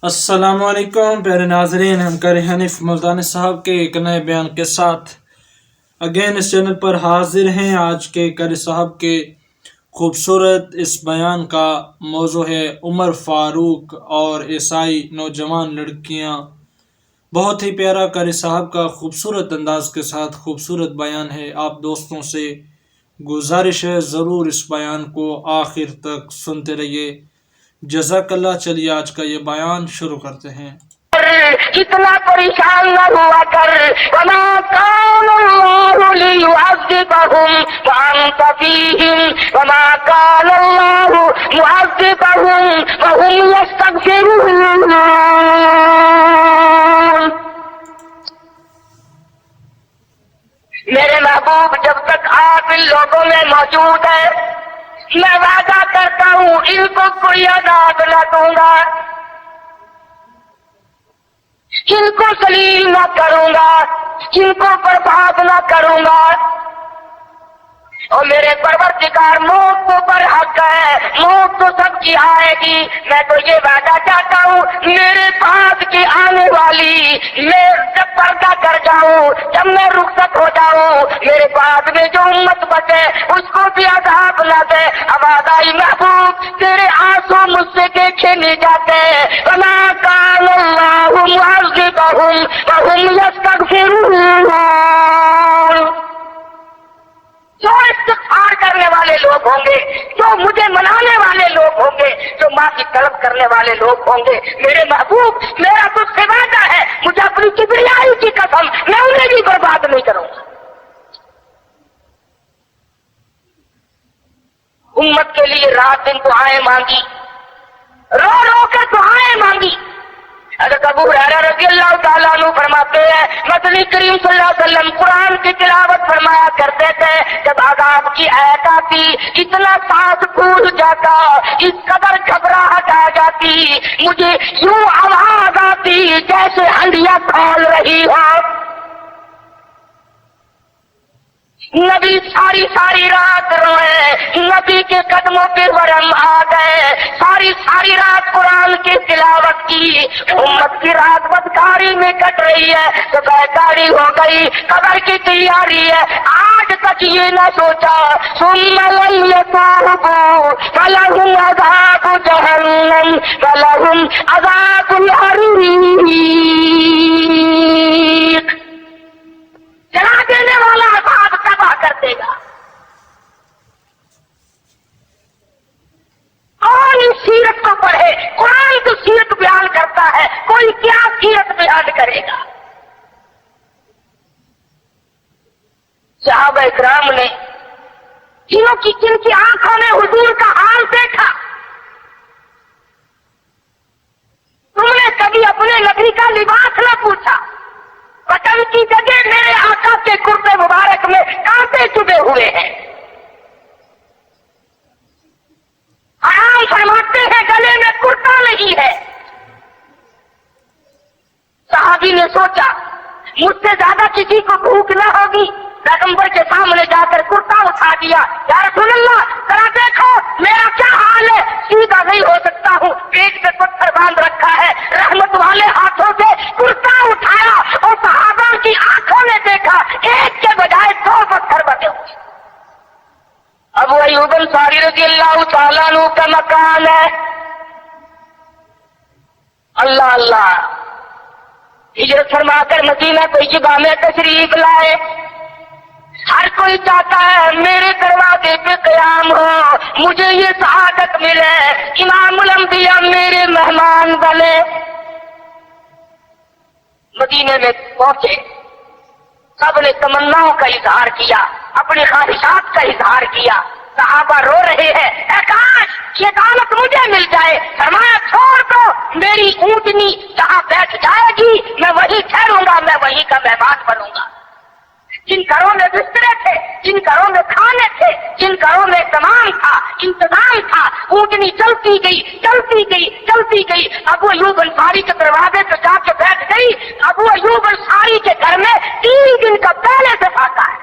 السلام علیکم پیارے ناظرین، ہم قاری حنیف ملتانی صاحب کے ایک نئے بیان کے ساتھ اگین اس چینل پر حاضر ہیں۔ آج کے قاری صاحب کے خوبصورت اس بیان کا موضوع ہے عمر فاروق اور عیسائی نوجوان لڑکیاں۔ بہت ہی پیارا قاری صاحب کا خوبصورت انداز کے ساتھ خوبصورت بیان ہے۔ آپ دوستوں سے گزارش ہے ضرور اس بیان کو آخر تک سنتے رہیے، جزاک اللہ۔ چلیے آج کا یہ بیان شروع کرتے ہیں۔ اتنا پریشان نہ ہوا کر، وما كان الله ليعذبهم وانت فيهم وما كان الله معذبهم وهم يستغفرون۔ میرے محبوب، جب تک آپ ان لوگوں میں موجود ہیں، میں وعدہ کرتا ہوں ان کو کوئی عذاب نہ دوں گا، ان کو ذلیل نہ کروں گا، ان کو برباد نہ کروں گا۔ اور میرے پروردگار موت تو برحق ہے، موت تو سب کی آئے گی۔ میں تو یہ وعدہ چاہتا ہوں میرے بعد کی آنے والی، میں جب پردہ کر جاؤں، جب میں رخصت ہو جاؤں، میرے بعد میں جو امت بچے اس کو بھی عذاب نہ دے۔ آواز آئی محبوب، تیرے آنسو مجھ سے دیکھے نہیں جاتے۔ وما كان الله معذبهم وهم يستغفرون۔ جو استغفار کرنے والے لوگ ہوں گے، جو مجھے منانے والے لوگ ہوں گے، جو معافی طلب کرنے والے لوگ ہوں گے، میرے محبوب میرا تو وعدہ ہے، مجھے اپنی کبریائی کی قسم، میں انہیں بھی برباد نہیں کروں گا۔ امت کے لیے رات دن دعائیں مانگی، رو رو کے دعائیں مانگی۔ حضرت ابو ہریرہ رضی اللہ تعالیٰ عنہ فرماتے ہیں، مدنی کریم صلی اللہ علیہ وسلم قرآن کی تلاوت فرمایا کرتے تھے، جب عذاب کی آیت آتی اتنا سانس پھول جاتا، اس قدر گھبراہٹ آ جاتی، مجھے یوں آواز آتی جیسے ہنڈیا کھول رہی ہو۔ نبی ساری ساری رات روئے، نبی کے قدموں پہ ورم آ گئے، ساری رات قرآن کی تلاوت کی۔ امت کی رات بدکاری میں کٹ رہی ہے، صبح کاری ہو گئی، قبر کی تیاری ہے۔ آج تک یہ نہ سوچا ثم لم يتوبوا فلهم عذاب جہنم ولهم عذاب الحریق۔ جلا دینے والا عذاب تباہ کر دے گا۔ کون اس سیرت کو پڑھے؟ قرآن تو سیرت بیان کرتا ہے، کوئی کیا سیرت بیان کرے گا؟ صحابہ اکرام نے جن کی آنکھوں نے حضور کا حال دیکھا، تم نے کبھی اپنے نبی کا لباس نہ پوچھا؟ بٹن کی جگہ میرے آقا کے کرتے مبارک میں کانٹے چبھے ہوئے ہیں۔ حرام فرماتے ہیں گلے میں کرتا نہیں ہے۔ صحابی نے سوچا مجھ سے زیادہ کسی کو بھوک نہ ہوگی، پیغمبر کے سامنے جا کر کرتا اٹھا دیا، یا رسول اللہ ذرا دیکھو میرا کیا حال ہے، سیدھا نہیں ہو سکتا ہوں، پیٹ پہ پتھر باندھ رکھا ہے۔ رحمت والے ہاتھوں سے کرتا اٹھایا اور صحابہ کی آنکھوں نے دیکھا ایک کے بجائے 2 پتھر بنے ہوئے۔ ابو ایوب انصاری رضی اللہ تعالیٰ عنہ کا مکان ہے۔ اللہ اللہ، ہجرت فرما کر مدینہ طیبہ میں تشریف لائے۔ ہر کوئی چاہتا ہے میرے دروازے پہ قیام ہو، مجھے یہ سعادت ملے، امام الانبیاء میرے مہمان بنے۔ مدینے میں پہنچے، سب نے تمناؤں کا اظہار کیا، اپنی خواہشات کا اظہار کیا۔ صحابہ رو رہے ہیں، اے کاش یہ دولت مجھے مل جائے۔ فرمایا چھوڑ دو، میری اونٹنی جہاں بیٹھ جائے گی میں وہیں ٹھہروں گا، میں وہیں کا مہمان بنوں گا۔ جن گھروں میں بسترے تھے، جن گھروں میں کھانے تھے، جن گھروں میں تمام تھا، انتظام تھا، اونٹنی چلتی گئی چلتی گئی چلتی گئی، ابو ایوب انصاری کے دروازے پہ جا کے بیٹھ گئی۔ ابو ایوب انصاری کے گھر میں 3 دن کا پہلے سے فاقہ ہے۔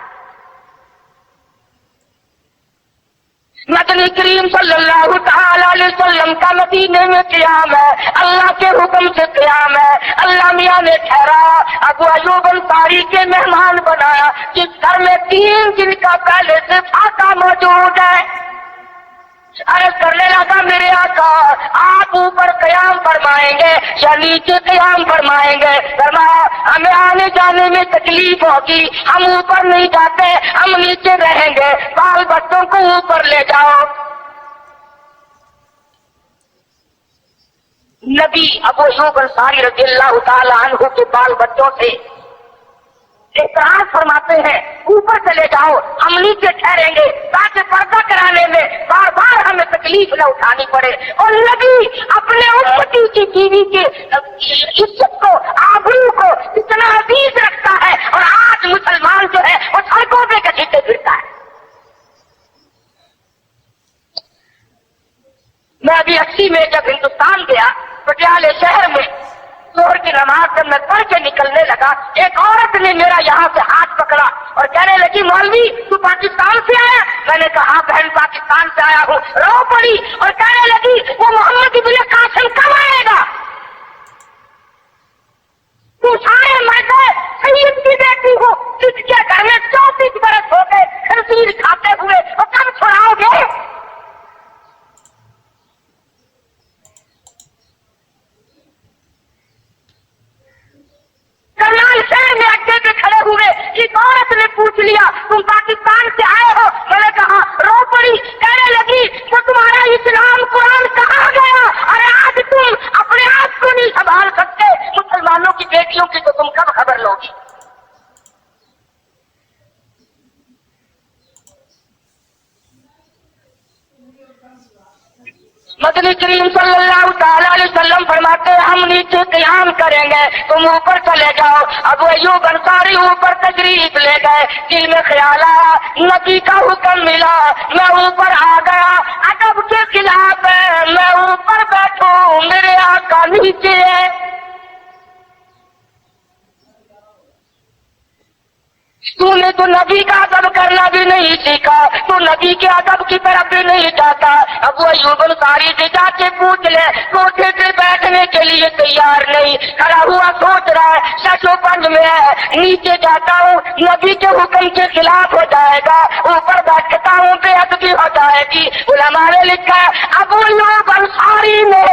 मदनी करीम सल्लल्लाहु तआला अलैहि वसल्लम का मदीने में क़याम है, अल्लाह के हुक्म से क़याम है। अल्लाह मियां ने ठहराया, अबू अय्यूब अंसारी के मेहमान बनाया, जिस घर में 3 दिन का पहले से फाका मौजूद है। अर्ज करने लगा, मेरे आका आप ऊपर क़याम फरमाएंगे या नीचे क़याम फरमाएंगे? फरमाया, हमें आने जाने में तकलीफ होगी, हम ऊपर नहीं जाते, हम नीचे रहेंगे, बाल बच्चों को ऊपर ले जाओ। नबी अबू अय्यूब अंसारी रज़ियल्लाहु ताला अन्हु के बाल बच्चों से इकरार फरमाते हैं, ऊपर चले जाओ, हम नीचे ठहरेंगे ताकि पर्दा कराने में बार बार हमें तकलीफ न उठानी पड़े। और नबी अपने उम्मती की बीवी के इज्जत को, आबरू को इतना अजीज रखता है, और आज मुसलमान जो है वो सड़कों पे घसीटे फिरता है। मैं अभी 80 में जब हिंदुस्तान गया, पटियाले शहर में जोहर की नमाज जब मैं पढ़ के निकलने लगा, एक औरत ने मेरा यहाँ से हाथ पकड़ा और कहने लगी, मौलवी तू पाकिस्तान से आया? मैंने कहा हाँ बहन पाकिस्तान से आया हूँ। रो पड़ी और कहने लगी, वो मोहम्मद इब्न कासिम कब आएगा? तू सारे मर्द सैयद की बेटी हो, किसके घर में 34 बरस हो गए खंजीर खाते हुए, और कब छुड़ाओगे? करनाल शहर में अड्डे पे खड़े हुए एक औरत ने पूछ लिया, तुम पाकिस्तान से आए हो? मैंने कहा, रो पड़ी, कहने लगी, तो तुम्हारा इस्लाम कुरान कहाँ गया? अरे आज तुम अपने आप को नहीं संभाल सकते, मुसलमानों की बेटियों की तो तुम कब खबर लोगी? मदनी करीम सल्लल्लाहु ताला अलैहि वसल्लम फरमाते हैं, हम नीचे क़याम करेंगे, तुम ऊपर चले जाओ। अबू अय्यूब अंसारी ऊपर तशरीफ ले गए, दिल में ख्याल आया, नबी का हुक्म मिला, मैं ऊपर आ गया। अदब के खिलाफ है, मैं ऊपर बैठूं, मेरे आका नीचे है। तूने तो नबी का अदब करना भी नहीं सीखा, तू नबी के अदब की तरफ भी नहीं जाता। अबू अय्यूब अंसारी से जाके पूछ ले, कोठे पे बैठने के लिए तैयार नहीं, खड़ा हुआ सोच रहा है, शशोपंज में है, नीचे जाता हूँ नबी के हुक्म के खिलाफ हो जाएगा, ऊपर बैठता हूँ बेअदबी हो जाएगी। उलमा ने लिखा है, अबू अय्यूब अंसारी ने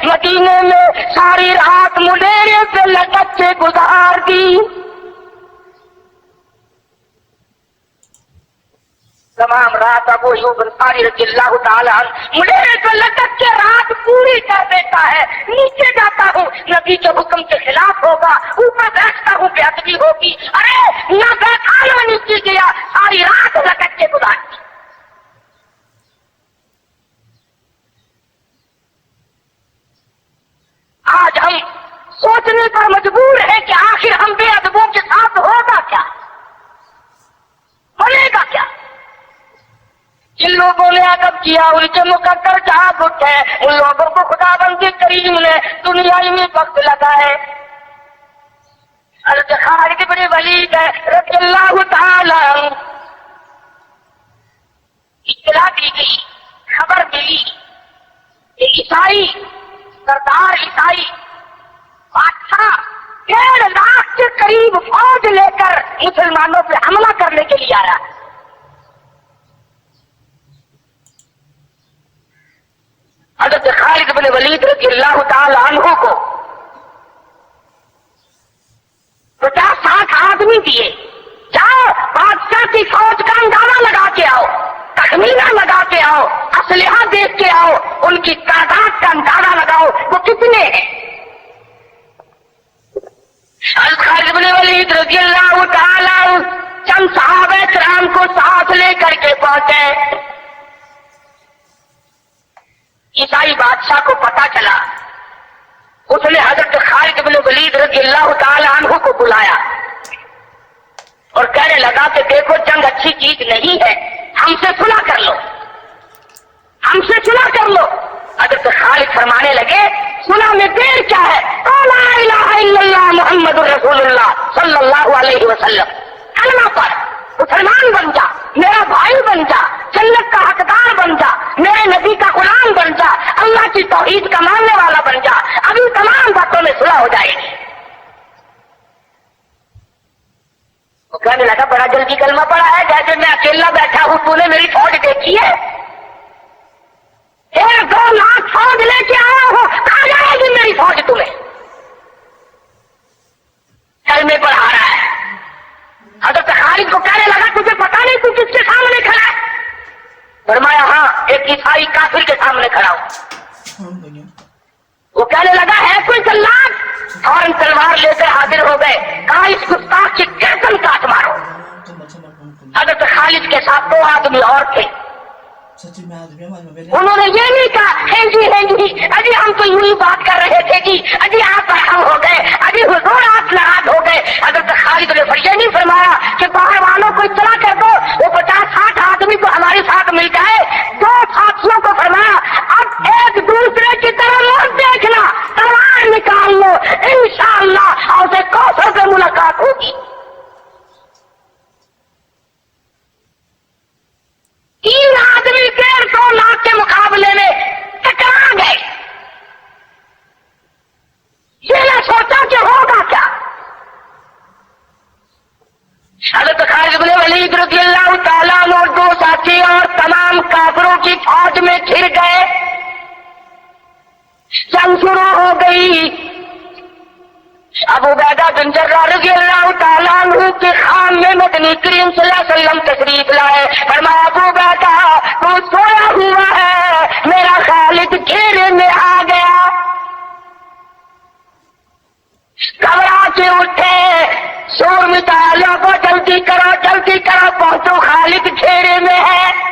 मदीने में सारी रात मुंडेरे से लटक के गुजार दी। तमाम रात अबू अय्यूब अंसारी रज़ियल्लाहु ताला अन्हु मुंडेरे से लटक के रात पूरी कर देता है। नीचे जाता हूँ, नबी के हुक्म के खिलाफ होगा, ऊपर बैठता हूँ बेअदबी होगी। अरे न बैठा न नीचे गया, सारी रात लटक के गुजारी। आज हम सोचने पर मजबूर हैं कि आखिर हम बेअदबों के साथ होगा क्या, बनेगा क्या? जिन लोगों ने अदब किया उनके मुकद्दर जाग उठे, उन लोगों को खुदाबंद करीम ने दुनियाई में वक्त लगाए। हज़रत खालिद इब्न वलीद रज़ियल्लाहु ताला इत्तला दी गई, खबर मिली, ईसाई सरदार ईसाई बादशाह 1.5 लाख के करीब फौज लेकर मुसलमानों पर हमला करने के लिए आया। हज़रत खालिद इब्न वलीद रज़ियल्लाहु ताला अन्हु को 50-60 आदमी दिए, जाओ बादशाह की फौज का अंदाजा लगा के आओ, तखमीना लगा के आओ, असलहा देख के आओ, उनकी तादाद का अंदाजा लगाओ वो कितने हैं। खालिद इब्न वलीद रज़ियल्लाहु ताला चंद सहाबा किराम को साथ लेकर के पहुंचे। ईसाई बादशाह को पता चला, उसने हजरत खालिद इब्न वलीद रज़ियल्लाहु ताला अन्हु को बुलाया और कहने लगा कि देखो जंग अच्छी चीज नहीं है, हमसे सुलह कर लो, हमसे सुलह कर लो। हजरत खालिद फरमाने लगे, सुलह में देर क्या है, ला इलाहा इल्लल्लाह मुहम्मदुर रसूलुल्लाह सल्लल्लाहु अलैहि वसल्लम, कलमा पर मुसलमान बन जा, मेरा भाई बन जा, जन्नत का हकदार बन जा, मेरे नबी का गुलाम बन जा, अल्लाह की तौहीद का मानने वाला बन जा, अभी तमाम बातों में सुलह हो जाएगी। वो कहने लगा बड़ा जल्दी कलमा पड़ा है, जैसे मैं अकेला बैठा हूं, तूने मेरी फौज देखी है? 1-2 लाख फौज लेके आया हूं, कहां जाएगी मेरी फौज तुम्हें? कलमे पढ़ा रहा है। हजरत खालिद को कहने लगा तुझे पता नहीं तू किसके सामने खड़ा है? फरमाया हाँ, एक ईसाई काफिर के सामने खड़ा हूं। वो कहने लगा है कोई जल्लाद? फौरन तलवार लेकर हाजिर हो गए, कहा इस गुस्ताख की गर्दन काट मारो। हजरत खालिद के साथ 2 आदमी और थे। उन्होंने ये नहीं कहा है जी अजी हम तो यूं ही बात कर रहे थे जी, अजी आप बरहम हो गए, अजी हुजूर आप नाराज हो गए। हजरत खालिद ने ये नहीं फरमाया कि बाहर वालों को इतना कर दो वो 50-60 आदमी तो हमारे साथ मिल जाए। 2 साथियों को फरमाया अब एक दूसरे की तरफ मत देखना, तलवार निकाल लो, इंशाअल्लाह आपसे कौसर से मुलाकात होगी। 3 आदमी 150 लाख के मुकाबले में टकरा गए। ये ना सोचा कि होगा क्या। हज़रत खालिद बिन वलीद रज़ियल्लाहु ताला अन्हु और 2 साथी और तमाम काफिरों की फौज में घिर गए। जंग शुरू हो गई। अबू उबैदा बिन जर्राह रज़ियल्लाहु ताला अन्हु के खाम में मदनी करीम सल्लल्लाहु अलैहि वसल्लम तशरीफ लाए। फरमाया अबू उबैदा तू सोया हुआ है, मेरा खालिद घेरे में आ गया। घबरा के उठे, शोर मचाया, लोगों जल्दी करो पहुंचो, खालिद घेरे में है।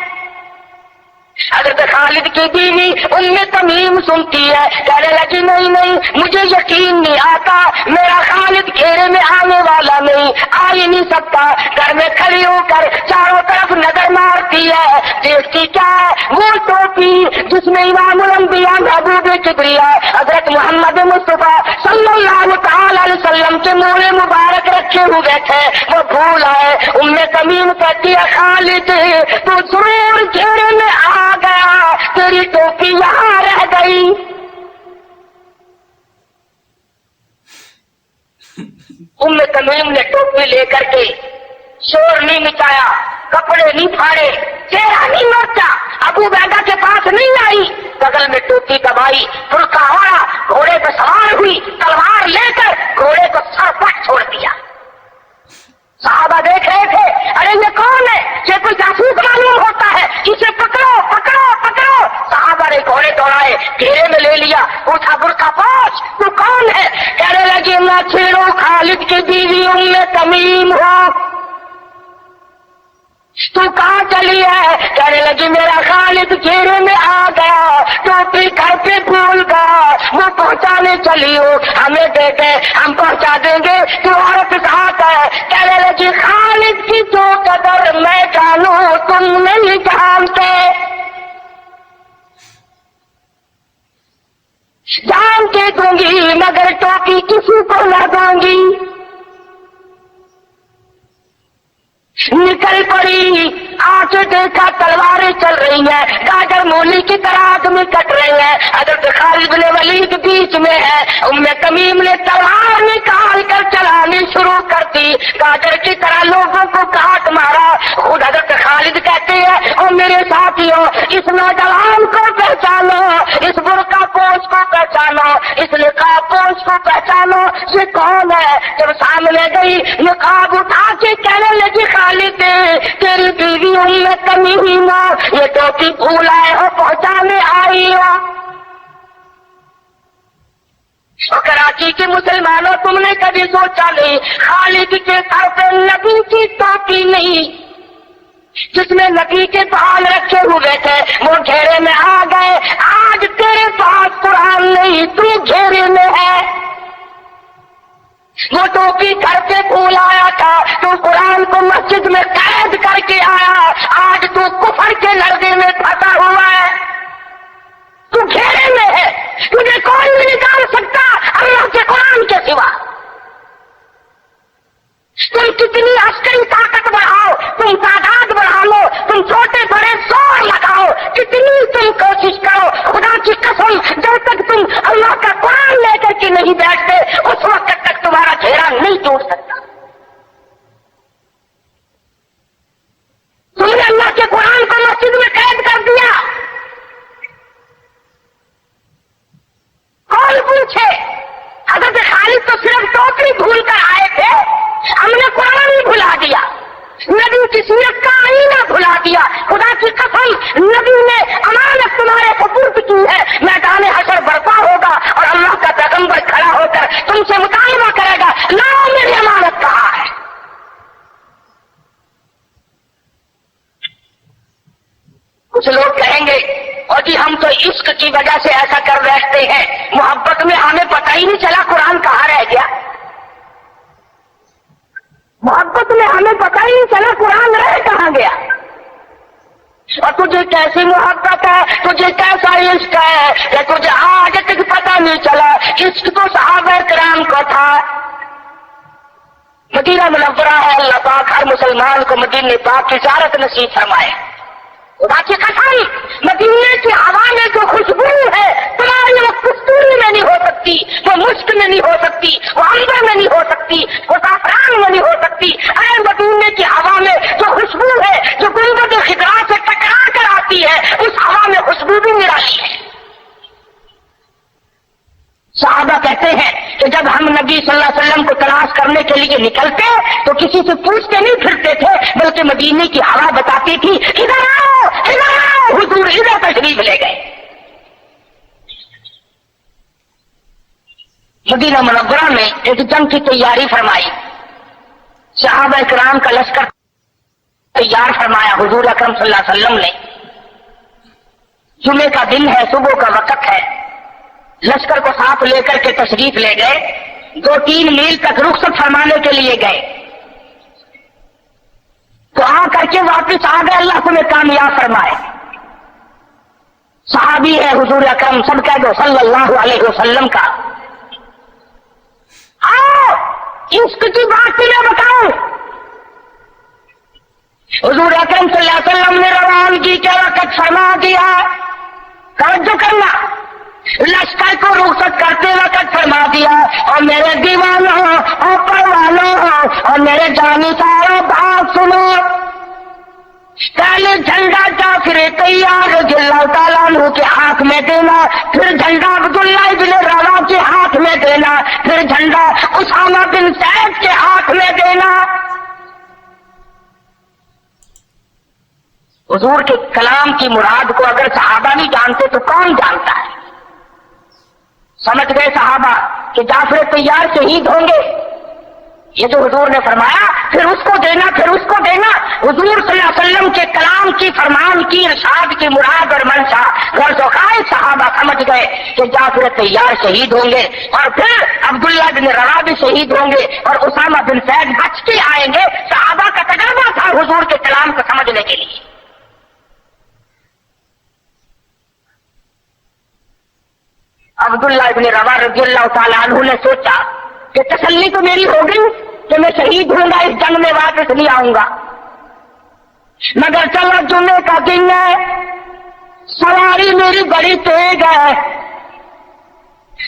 हज़रत खालिद की बीवी उम्मे तमीम सुनती है, कहने लगी नहीं मुझे यकीन नहीं आता, मेरा खालिद घेरे में आने वाला नहीं, आ ही नहीं सकता। घर में खड़ी होकर चारों तरफ नजर मारती है, देखती क्या है वो टोपी जिसमें इमामुल अंबिया महबूब किबरिया हज़रत मोहम्मद मुस्तफा सल्लल्लाहु तआला अलैहि वसल्लम के मोहरे मुबारक रखे हुए थे, वो भूल आए। उम्मे तमीम कहती है खालिद तू जरूर घेरे में आ गया, तेरी टोपी यहां रह गई। उम्मे तमीम ने टोपी लेकर के शोर नहीं मचाया, कपड़े नहीं फाड़े, चेहरा नहीं नोचा, अबू उबैदा के पास नहीं आई, बगल में टोपी दबाई, फुल्का ओढ़ा, घोड़े पर सवार हुई, तलवार लेकर घोड़े को सर पर छोड़ दिया। साहबा देख रहे थे, अरे ये कौन है, ये कोई जासूस मालूम होता है, इसे पकड़ो। साहबा ने घोड़े दौड़ाए, घेरे में ले लिया, पूछा बुर्का पोछ तू कौन है? कहने लगी मैं छेड़ो खालिद की बीवी उम्मे तमीम हूँ। तू कहाँ चली है? कहने लगी मेरा खालिद घेरे में आ गया, टोपी घर पे भूल गया, वो पहुंचाने चली हो, हमें दे दे हम पहुंचा देंगे, तू औरत साथ है। कहने लगी खालिद की जो कदर मैं जानू तुम नहीं जानते, जान के दूंगी मगर टोपी किसी को न दूंगी। निकल पड़ी, आंखें देखा तलवारें चल रही है, गाजर मूली की तरह आदमी कट रहे हैं। हज़रत खालिद बिन वलीद बीच में है। उम्मे तमीम ने तलवार निकाल कर चलानी शुरू कर दी, गाजर की तरह लोगों को काट मारा। खुद हज़रत खालिद कहते हैं और मेरे साथियों इस नौजवान को पहचानो, इस बुर्का पोश को पहचानो, इस निकाब पोश को पहचानो, ये कौन है? जब सामने गई निकाब उठा के कहने लगी खालिद तेरी बीवी उम्मे तमीम हो, ये टोपी भूल आए हो, पहुंचाने आई हो। और कराची के मुसलमानों तुमने कभी सोचा नहीं खालिद के सर पे नबी की टोपी नहीं, जिसमें नबी के बाल रखे हुए थे, वो घेरे में आ गए। आज तेरे पास कुरान नहीं, तू घेरे में है। वो टोपी घर पे भूल आया था, तू कुरान को मस्जिद में कैद करके आया, आज तू कुफर के लड़के में फंसा हुआ है, तू घेरे में है, तुझे कोई नहीं निकाल सकता अल्लाह के कुरान के सिवा। तुम कितनी अस्करी ताकत बढ़ाओ, तुम तादाद बढ़ा लो, तुम छोटे बड़े نہیں بیٹھتے اس وقت تک تمہارا چہرہ نہیں ٹوٹ سکتا. تم نے اللہ کے قرآن کو مسجد میں قید کر دیا. کون پوچھے؟ حضرت خالد تو صرف ٹوکری بھول کر آئے تھے، ہم نے قرآن ہی بھلا دیا، نبی کی سیرت کا آئینہ بھلا دیا. خدا کی قسم نبی نے امانت تمہارے سپرد کی ہے. میدان حشر برپا ہوگا اور اللہ کا پیغمبر کھڑا ہو کر تم سے مطالبہ کرے گا، لاؤ میری امانت کہاں ہے. کچھ لوگ کہیں گے اور جی ہم تو عشق کی وجہ سے ایسا کر بیٹھتے ہیں، محبت میں ہمیں پتہ ہی نہیں چلا قرآن کہاں رہ گیا. محبت میں ہمیں پتہ ہی نہیں چلا قرآن رہ کہاں گیا. اور تجھے کیسی محبت ہے، تجھے کیسا عشق ہے کہ تجھے آج تک پتہ نہیں چلا. عشق تو صحابہ کرام کو تھا. مدینہ منورہ ہے، اللہ پاک ہر مسلمان کو مدینہ پاک کی زیارت نصیب فرمائے. خدا کی قسم مدینے کی ہوا میں جو خوشبو ہے تمہاری وہ کستوری میں نہیں ہو سکتی، وہ مشک میں نہیں ہو سکتی، وہ عنبر میں نہیں ہو سکتی، وہ زعفران میں نہیں ہو سکتی. اے مدینے کی ہوا میں جو خوشبو ہے جو گنبد خضرا سے ٹکرا کر آتی ہے اس ہوا میں خوشبو بھی نرالی ہے. صحابہ کہتے ہیں کہ جب ہم نبی صلی اللہ علیہ وسلم کو تلاش کرنے کے لیے نکلتے تو کسی سے پوچھتے نہیں پھرتے تھے، بلکہ مدینے کی ہوا بتاتی تھی ادھر آؤ ادھر آؤ. حضور ادھر تشریف لے گئے. مدینہ منورہ میں ایک جنگ کی تیاری فرمائی. صحابہ کرام کا لشکر تیار فرمایا. حضور اکرم صلی اللہ علیہ وسلم نے جمعے کا دن ہے، صبح کا وقت ہے، لشکر کو ساتھ لے کر کے تشریف لے گئے. 2-3 میل تک رخصت فرمانے کے لیے گئے تو آ کر کے واپس آ گئے. اللہ تمہیں کامیاب فرمائے. صحابی ہے حضور اکرم سب کہہ دو صلی اللہ علیہ وسلم کا. آؤ عشق کی بات تمہیں بتاؤں. حضور اکرم صلی اللہ علیہ وسلم نے روانگی کے وقت فرما دیا، توجہ کرنا، لشکر کو رخصت کرتے وقت فرما دیا، اور میرے دیوانوں اور پروانوں اور میرے جانی ساروں بات سنو. پہلے جھنڈا جعفر تیار رضی اللہ تعالیٰ عنہ کے ہاتھ میں دینا، پھر جھنڈا عبداللہ بن رواحہ کے ہاتھ میں دینا، پھر جھنڈا اسامہ بن زید کے ہاتھ میں دینا. حضور کے کلام کی مراد کو اگر صحابہ نہیں جانتے تو کون جانتا ہے؟ سمجھ گئے صحابہ کہ جعفر تیار شہید ہوں گے. یہ جو حضور نے فرمایا پھر اس کو دینا پھر اس کو دینا. حضور صلی اللہ علیہ وسلم کے کلام کی فرمان کی ارشاد کی مراد اور منشا غرض و خواہش صحابہ سمجھ گئے کہ جعفر تیار شہید ہوں گے اور پھر عبداللہ بن رواحہ بھی شہید ہوں گے اور اسامہ بن زید بچ کے آئیں گے. صحابہ کا تجربہ تھا حضور کے کلام کو سمجھنے کے لیے. عبداللہ ابن رواحہ رضی اللہ تعالیٰ عنہ نے سوچا کہ تسلی تو میری ہو گئی کہ میں شہید ہوں گا، اس جنگ میں واپس نہیں آؤں گا، مگر چلو جمعے کا دن ہے، سواری میری بڑی تیز ہے،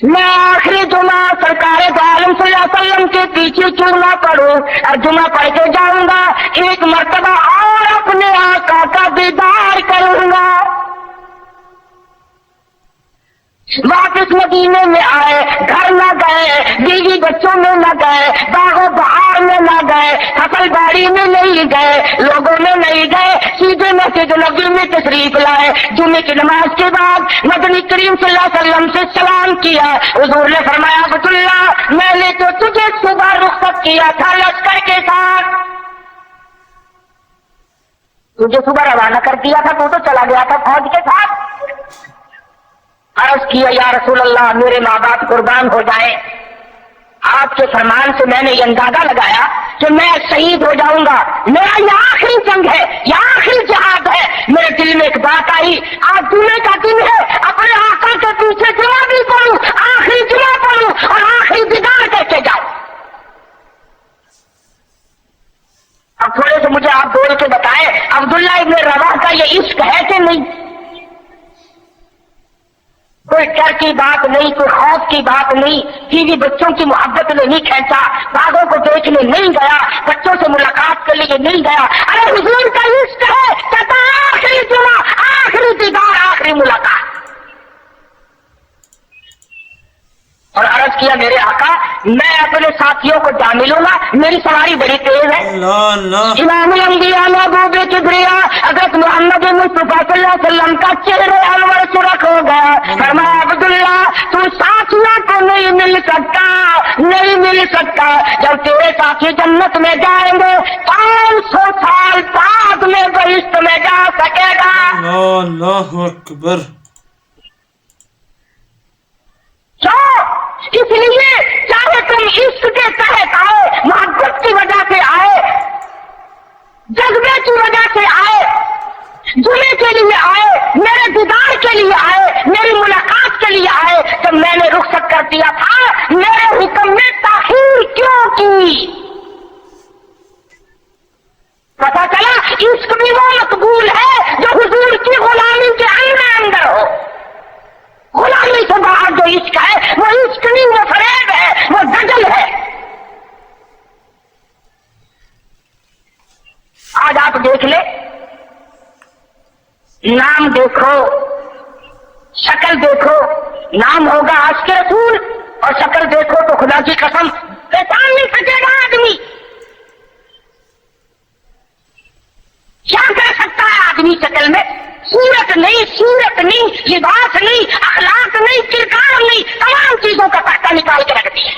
میں آخری جمعہ سرکار دو عالم صلی اللہ علیہ وسلم کے پیچھے کیوں نہ پڑھوں اور جمعہ پڑھ کے جاؤں گا، ایک مرتبہ اور اپنے آقا کا دیدار کروں گا. واپس مدینے میں آئے، گھر نہ گئے، بیوی بچوں میں نہ گئے، باغ و بہار میں نہ گئے، فصل باڑی میں نہیں گئے، لوگوں میں نہیں گئے، سیدھے مسجد نبوی میں تشریف لائے. جمعے کی نماز کے بعد مدنی کریم صلی اللہ علیہ وسلم سے سلام کیا. حضور نے فرمایا عبداللہ میں نے تو تجھے صبح رخصت کیا تھا لشکر کے ساتھ، تجھے صبح روانہ کر دیا تھا، تو چلا گیا تھا فوج کے ساتھ. عرض کیا یا رسول اللہ میرے ماں باپ قربان ہو جائیں، آپ کے فرمان سے میں نے یہ اندازہ لگایا کہ میں شہید ہو جاؤں گا، میرا یہ آخری جنگ ہے، یہ آخری جہاد ہے. میرے دل میں ایک بات آئی، آج جمعے کا دن ہے، اپنے آقا کے پیچھے جمعہ بھی پڑھوں، آخری جمعہ پڑھوں اور آخری دیدار کر کے جاؤں. اب تھوڑے سے مجھے آپ بول کے بتائیں عبداللہ ابن رواحہ کا یہ عشق ہے کہ نہیں؟ कोई डर की बात नहीं, कोई खौफ की बात नहीं, बीवी बच्चों की मोहब्बत ने नहीं खींचा, बागों को देखने नहीं गया, बच्चों से मुलाकात के लिए नहीं गया। अरे हुजूर का इश्क है, कहता आखिरी जुमा, आखिरी दीदार, आखिरी मुलाकात। और अर्ज किया मेरे आका मैं अपने साथियों को जा मिलूंगा, मेरी सवारी बड़ी तेज है। इमामुल अंबिया महबूब किबरिया हज़रत मोहम्मद मुस्तफा सल्लल्लाहु अलैहि वसल्लम का चेहरे अनवर सुरख हो गया। फरमाया अब्दुल्ला तू साथियों को नहीं मिल सकता, नहीं मिल सकता। जब तेरे साथी जन्नत में जाएंगे 500 साल बाद में बहिश्त में जा सकेगा। अल्लाहु अकबर। इसलिए चाहे तुम इश्क के तहत आए, मोहब्बत की वजह से आए, जज्बे की वजह से आए, जुमे के लिए आए, मेरे दीदार के लिए आए, मेरी मुलाकात के लिए आए, तो मैंने रुखसत कर दिया था। मेरे हुक्म में ताखीर क्यों की? पता चला इश्क भी वो मकबूल है जो हुजूर की गुलामी के अंदर हो। गुलामी से बाहर जो इश्क है वो इश्क नहीं, वो फरेब है, वो दजल है। आज आप देख ले, नाम देखो, शक्ल देखो, नाम होगा आशिक़ रसूल और शक्ल देखो तो खुदा की कसम पहचान नहीं सकेगा आदमी। क्या कर सकता है आदमी शक्ल में? सूरत नहीं, सूरत नहीं, लिबास नहीं, अखलाक नहीं, किरदार नहीं, तमाम चीजों का पट्टा निकाल के रख दिया।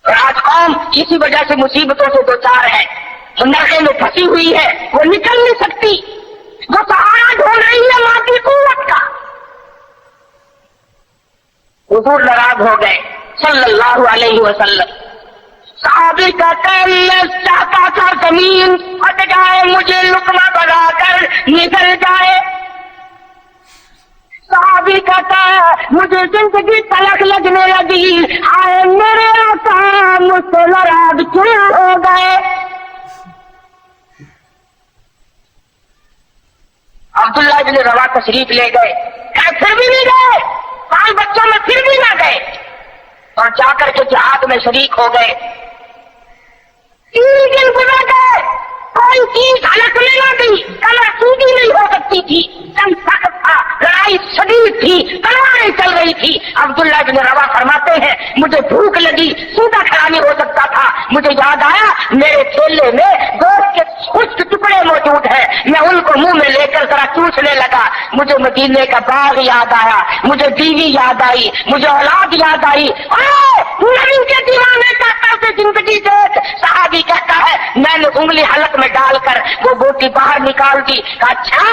और आज कौम किसी वजह से मुसीबतों से दो चार है, नरके में फंसी हुई है, वो निकल नहीं सकती, वो सहारा ढूंढ रही है मादी कुव्वत का। हुजूर नाराज हो गए सल्लल्लाहु अलैहि वसल्लम। साहबी का मैं चाहता था जमीन फट जाए, मुझे लुकमा बनाकर निकल जाए। साहबी कहता मुझे जिंदगी तलक लगने लगी, आए मेरे आका मुझसे नाराज क्यों हो गए? अब्दुल्ला इब्न रवा तशरीफ ले गए, फिर भी नहीं गए, 5 बच्चों में फिर भी ना गए और जाकर के जिहाद में शरीक हो गए। 3 दिन गुजर गए, कोई चीज हालत में ना गई, कमर सीधी नहीं हो सकती थी, जंग सख्त था, लड़ाई शदीद थी, तलवारें चल रही थी। अब्दुल्ला बिन रवा फरमाते हैं मुझे भूख लगी, सीधा खड़ा नहीं हो सकता था। मुझे याद आया मेरे थैले में गोश्त के खुश्क टुकड़े मौजूद हैं, मैं उनको मुंह में लेकर जरा चूसने लगा। मुझे मदीने का बाग याद आया, मुझे बीवी याद आई, मुझे औलाद याद आई। नबी के दीवाने कहता से जिंदगी देख। सहाबी कहता है मैंने उंगली हलक में डालकर वो बोटी बाहर निकाल दी। अच्छा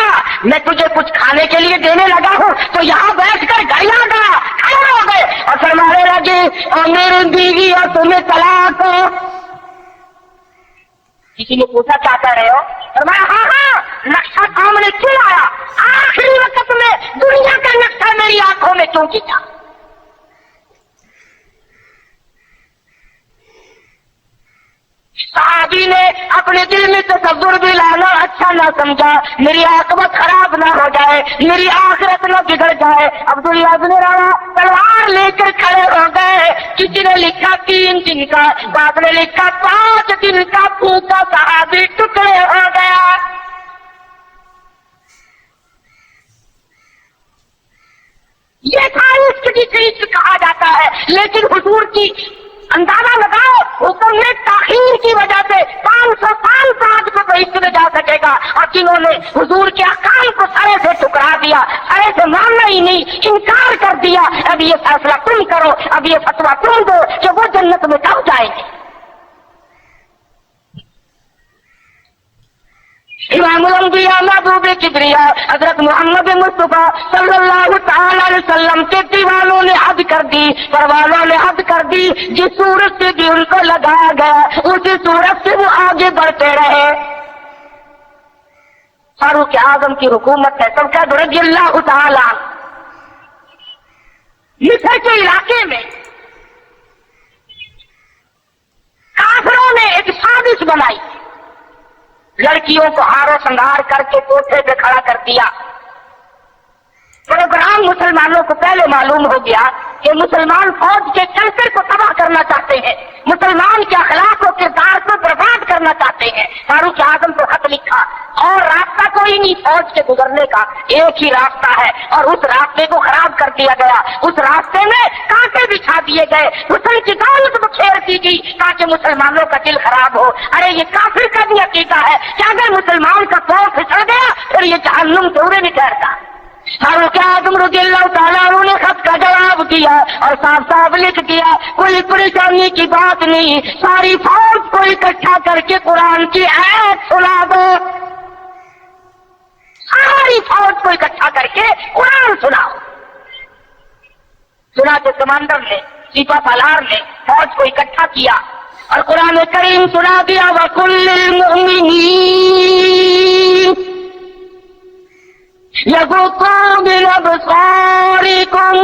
मैं तुझे कुछ खाने के लिए देने लगा हूँ तो यहाँ बैठकर घर आ गया, खड़े हो गए और फरमाने लगे और मेरी बीवी और तुम्हें तलाक हो। किसी ने पूछा क्या कर रहे हो? फरमाया हाँ, नक्शा सामने क्यों आया? आखिरी वक्त में दुनिया का नक्शा मेरी आंखों में क्यों खींचा? साहबी ने अपने दिल में तसव्वुर भी लाना अच्छा ना समझा, मेरी आकबत खराब ना हो जाए, मेरी आखिरत ना बिगड़ जाए। अब्दुल्ला इब्न रवा तलवार लेकर खड़े हो गए। किसी ने लिखा 3 दिन का, बाद ने लिखा 5 दिन का भूखा सहाबी टुकड़े हो गया। ये था इश्क की चीज कहा जाता है। लेकिन हुजूर की अंदाजा लगाओ, हुक्म में ताखीर की वजह से 500 साल बाद को बहिश्त में जा सकेगा। और जिन्होंने हुजूर के अकाल को सरे से ठुकरा दिया, सरे से मानना ही नहीं, इनकार कर दिया, अब ये फैसला तुम करो, अब ये फतवा तुम दो कि वो जन्नत में कब जाएंगे। इमामुल अंबिया महबूब किबरिया हजरत मोहम्मद मुस्तफा सल्लल्लाहु अलैहि वसल्लम के दीवानों ने हद कर दी, परवानों ने हद कर दी। जिस सूरत से भी उनको लगाया गया उसी सूरत से वो आगे बढ़ते रहे। फारूक आजम की हुकूमत है, सबका रज़ियल्लाहु तआला। मिस्र के इलाके में काफिरों ने एक साजिश बनाई, लड़कियों को हारो श्रृंगार करके कोठे पे खड़ा कर दिया। प्रोग्राम मुसलमानों को पहले मालूम हो गया कि मुसलमान फौज के कल्चर को तबाह करना चाहते हैं, मुसलमान के अखलाक और किरदार को बर्बाद करना चाहते हैं। फारूक आजम को खत लिखा और रास्ता कोई नहीं फौज के गुजरने का, एक ही रास्ता है और उस रास्ते को खराब कर दिया गया। उस रास्ते में कांटे बिछा दिए गए, हुस्न की दौलत बखेर दी गई ताकि मुसलमानों का दिल खराब हो। अरे ये काफिर का भी अकीदा है कि अगर मुसलमान का पांव फिसल गया फिर ये जहन्नुम दूर नहीं ठहरता। फारूक आजम रज़ियल्लाहु ताला अन्हु ने खत का जवाब दिया और साफ साफ लिख दिया, कोई परेशानी की बात नहीं, सारी फौज को इकट्ठा करके कुरान की आयत सुना दो। सारी फौज को इकट्ठा करके कुरान सुनाओ। सुना तो कमांडर ने, सिपा सालार ने फौज को इकट्ठा किया और कुरान करीम सुना दिया, वकुल्लिल मुमिनीन यगुद्दू मिन अबसारिकुम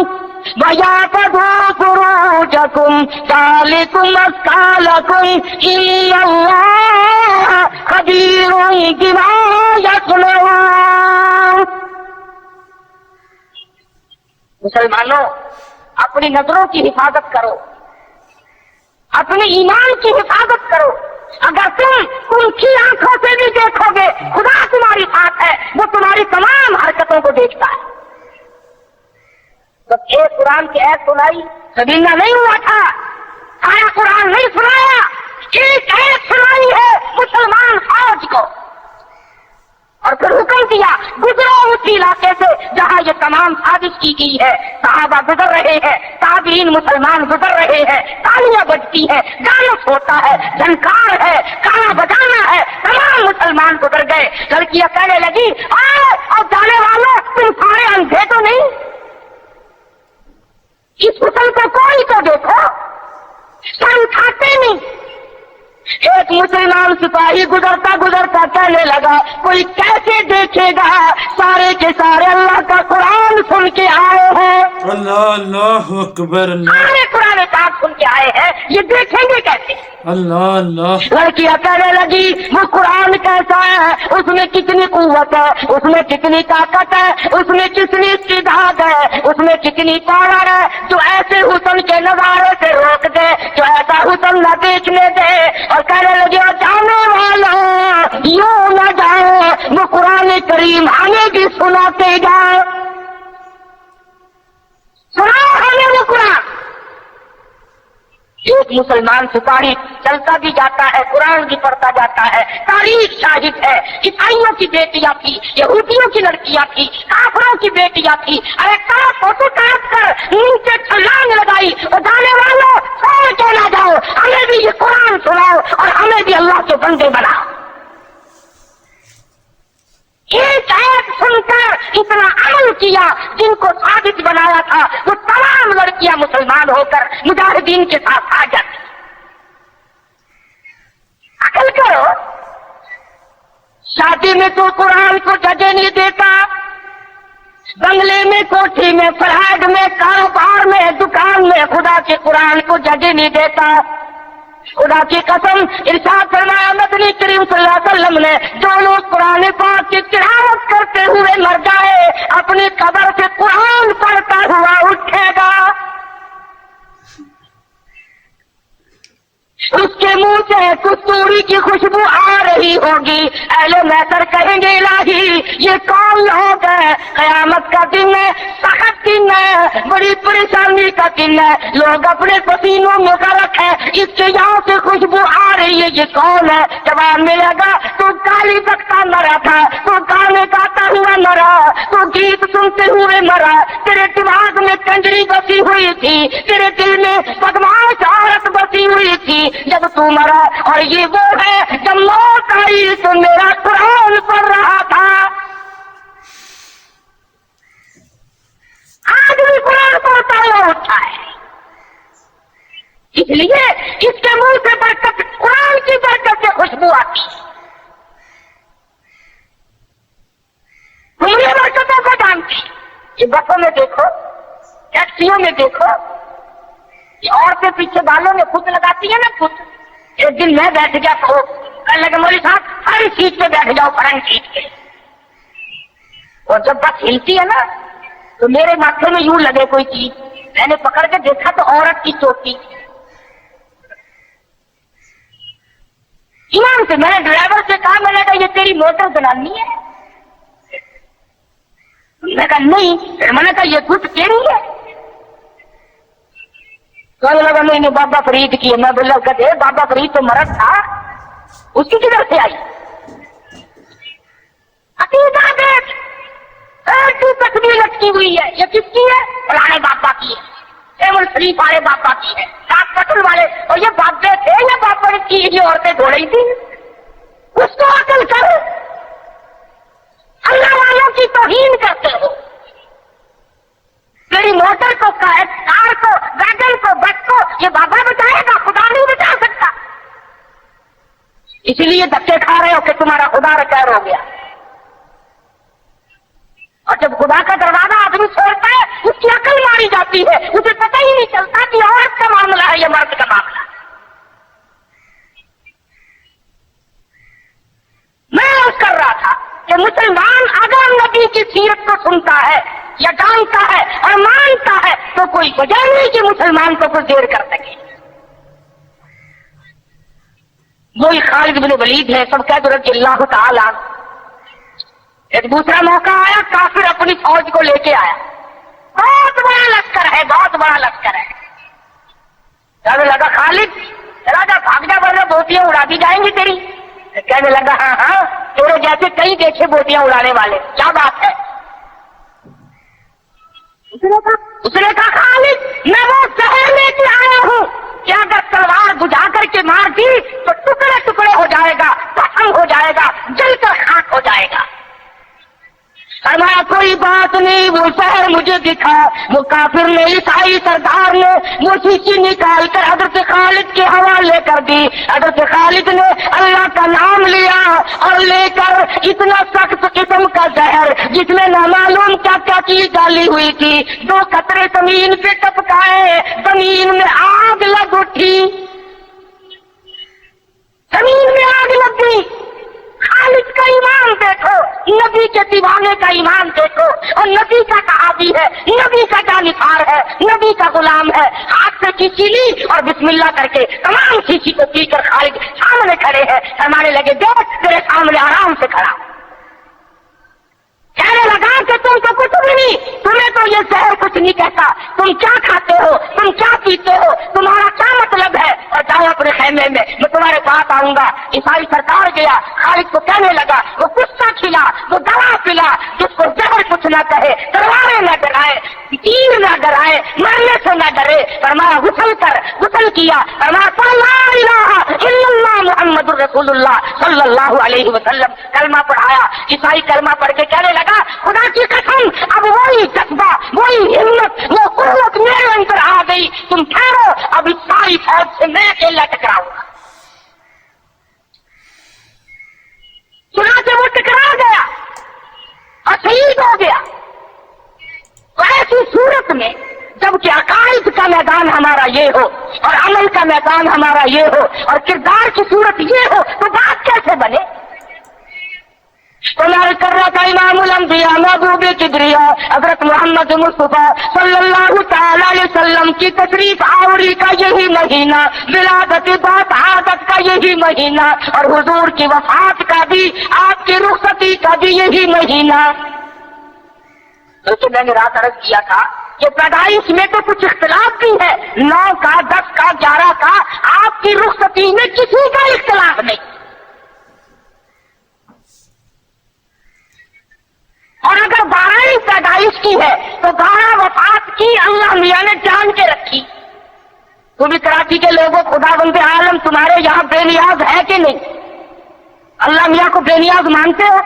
वयाहफज़ू फुरूजकुम ज़ालिकुम अज़्का लकुम इन्नल्लाहा ख़बीरुम बिमा यस्नऊन। मुसलमानों, अपनी नजरों की हिफाजत करो, अपने ईमान की हिफाजत करो। अगर तुम उनकी आंखों से भी देखोगे, खुदा तुम्हारी साथ है, वो तुम्हारी तमाम हरकतों को देखता है। तो एक कुरान की आयत सुनाई, सदीना नहीं हुआ था, सारा कुरान नहीं सुनाया, एक आयत सुनाई है मुसलमान फौज को और फिर हुक्म दिया, गुजरो उस इलाके से जहां ये तमाम साजिश की गई है। सहाबा गुजर रहे हैं, ताबीन मुसलमान गुजर रहे हैं, तालियां बजती है, गाना होता है, झनकार है, गाना बजाना है, तमाम मुसलमान गुजर गए। लड़कियां कहने लगी, और जाने वालों तुम सारे अंधे तो नहीं, इस हुस्न को कोई तो देखो, सर उठाते नहीं। एक मुसलमान सिपाही गुजरता गुजरता कहने लगा, कोई कैसे देखेगा, सारे के सारे अल्लाह का कुरान सुन के आए हैं। अल्लाह अल्लाह अकबर। सारे कुरान पाक सुन के आए हैं, ये देखेंगे कैसे? अल्लाह अल्लाह। लड़कियां कहने लगी, वो कुरान कैसा है, उसमें कितनी कुव्वत है, उसमें कितनी ताकत है, उसमें कितनी इस्तिदाद है, उसमें कितनी पावर है, जो ऐसे हुस्न के नजारे से रोक दे, जो ऐसा हुस्न न देखने दे। और कहने लगे, जाने वाला यूं न जाओ, वो कुरान करीम हमें भी सुनाते जाओ, सुनाओ हमें वो कुरान। एक मुसलमान सिपाही चलता भी जाता है, कुरान भी पढ़ता जाता है। तारीख शाहिद है, ईसाइयों की बेटियां थी, यहूदियों की लड़कियां थी, काफिरों की बेटियां थी। अरे फोटो काट कर नीचे छलांग लगाई, और जाने वालों छोड़ के ना जाओ, हमें भी ये कुरान सुनाओ और हमें भी अल्लाह के बंदे बनाओ। एक आयत सुनकर इतना अमल किया, जिनको साबित बनाया था, वो तमाम लड़कियां मुसलमान होकर मुजाहिदीन के साथ आ जाती। अकल करो, शादी में तो कुरान को जगह नहीं देता, बंगले में, कोठी में, फ्लैट में, कारोबार में, दुकान में खुदा के कुरान को जगह नहीं देता। खुदा की कसम, इरशाद फरमाया नबी करीम सल्लल्लाहु अलैहि वसल्लम ने, जो लोग कुरान पाक की तिलावत करते हुए मर जाए, अपनी कब्र से कुरान पढ़ता हुआ उठेगा, उसके मुंह से कस्तूरी की खुशबू आ रही होगी। अहले महशर कहेंगे, इलाही ये कौन लोग है, कयामत का दिन है, सख्त दिन है, बड़ी परेशानी का दिन है, लोग अपने पसीनों में गरक है, इसके यहाँ से खुशबू आ रही है, ये कौन है? जवाब मिलेगा, तू गाली बकता मरा था, तू गाने गाता हुआ मरा, तू गीत सुनते हुए मरा, तेरे दिमाग में कंजरी बसी हुई थी, तेरे दिल में बदमाश औरत बसी हुई थी जब तू मरा। और ये वो है जब मौत आई तो मेरा कुरान पढ़ रहा था। आज भी कुरान पढ़ता हुआ उठा है, इसलिए इसके मुंह से बरकत, कुरान की बरकत से खुशबू आती। पूरी बरकतों को जानती। ये बसों में देखो, टैक्सियों में देखो, ये औरतें पीछे बालों में खुद लगाती है ना खुद। एक दिन मैं बैठ गया कहने लगे मौलवी साहब फ्रंट सीट पे बैठ जाओ, फ्रंट सीट पे। और जब बस हिलती है ना तो मेरे माथे में यूं लगे कोई चीज, मैंने पकड़ के देखा तो औरत की चोटी। ईमान से मैंने ड्राइवर से कहा, मैंने कहा ये तेरी मोटर जनानी है? मैंने कहा नहीं। फिर मैंने कहा ये कुछ तेरी है? कहने लगा नहीं बाबा फरीद की है। मैं बोला कहते बाबा फरीद तो मर्द था, उसकी किधर से आई? अतीदा देख, ऐसी तस्वीर लटकी हुई है, ये किसकी है? फलाने बाबा की है, एवं शरीफ वाले बाबा की है, सात कतल वाले। और ये बाबे थे या बाबा की ये औरतें धो रही थी? उसको अकल कर, अल्लाह वालों की तौहीन करते हो। तेरी मोटर को, कार को, वैगन को, बस को ये बाबा बचाएगा, खुदा नहीं बचा सकता। इसलिए धक्के खा रहे हो कि तुम्हारा खुदा रिटायर हो गया। और जब खुदा का दरवाजा आदमी छोड़ता है उसकी अकल मारी जाती है, उसे पता ही नहीं चलता कि औरत का मामला है या मर्द का मामला। मैं अर्ज कर रहा था कि मुसलमान अगर नबी की सीरत को सुनता है या जानता है और मानता है तो कोई वजह नहीं कि मुसलमान को कुछ देर कर सके। वही खालिद बिन वलीद है, सब कह दो रज़ियल्लाहु ताला। एक दूसरा मौका आया, काफिर अपनी फौज को लेके आया, बहुत बड़ा लश्कर है, बहुत बड़ा लश्कर है। कहने लगा खालिद चला जा, भाग जा वरना बोटियां उड़ा दी जाएंगी तेरी। कहने लगा हाँ हाँ, तेरे जैसे कई देखे बोटियां उड़ाने वाले, क्या बात है? उसने कहा खालिद मैं वो शहर लेके आया हूँ कि अगर तलवार बुझा करके मार दी तो टुकड़े टुकड़े हो जाएगा, भस्म हो जाएगा, जलकर खाक हो जाएगा। फरमाया कोई बात नहीं, वो शहर मुझे दिखा। वो काफिर ने, ईसाई सरदार ने वो शीशी निकाल कर हजरत खालिद के हवाले कर दी। हजरत खालिद ने अल्लाह का नाम लिया और लेकर इतना सख्त किस्म का जहर जिसमें न मालूम क्या क्या चीज डाली हुई थी, 2 कतरे जमीन पे टपकाए, जमीन में आग लग उठी, जमीन में आग लग गई। खालिद का ईमान देखो, नबी के दीवाने का ईमान देखो, और नबी का सहाबी है, नबी का जानिसार है, नबी का गुलाम है। हाथ से शीशी ली और बिस्मिल्लाह करके तमाम शीशी को पीकर खालिद सामने खड़े हैं। फरमाने लगे देख तेरे सामने आराम से खड़ा। कहने लगा कि तुम तो कुछ भी नहीं, तुम्हें तो ये शहर कुछ नहीं कहता, तुम क्या खाते हो, तुम क्या पीते हो, तुम्हारा क्या मतलब है, और जाओ अपने खेमे में, मैं तुम्हारे पास आऊंगा। ईसाई सरदार गया, खालिद को कहने लगा वो कुत्ता खिला, वो दवा पिला, जिसको जहर कुछ ना कहे, तलवारें न डराए, तीर न डराए, मरने से न डरे। फरमाया गुसल कर, गुसल किया। फरमाया ला इलाहा इल्लल्लाह मुहम्मदुर रसूलुल्लाह सल्लल्लाहु अलैहि वसल्लम, कलमा पढ़ाया। ईसाई कलमा पढ़ के कहने लगा खुदा की कसम अब वही जज्बा, वही हिम्मत, वो कुव्वत मेरे अंदर आ गई। तुम ठहरो, अब इस सारी फौज से मैं अकेला टकराऊंगा। सुना से वो टकरा गया और शहीद हो गया। तो ऐसी सूरत में जबकि अकाइद का मैदान हमारा ये हो और अमल का मैदान हमारा ये हो और किरदार की सूरत ये हो तो बात कैसे बने? तो मैं कर रहा था इमामुल अंबिया महबूब किबरिया हजरत मोहम्मद मुस्तफा सल्लल्लाहु तआला अलैहि वसल्लम की तशरीफ आवरी का यही महीना, विलादत बात आदत का यही महीना और हुजूर की वफात का भी, आपकी रुखसती का भी यही महीना। तो मैंने रात अर्ज किया था कि पैदाइश में तो कुछ इख्तिलाफ भी है, 9 का, 10 का, 11 का, आपकी रुखसती में किसी का इख्तिलाफ नहीं। और अगर 12 पैदाइश की है तो 12 वफात की अल्लाह मियां ने जान के रखी। तुम भी कराची के लोगों, खुदा बंदे आलम तुम्हारे यहाँ बेनियाज है कि नहीं? अल्लाह मियां को बेनियाज मानते हो?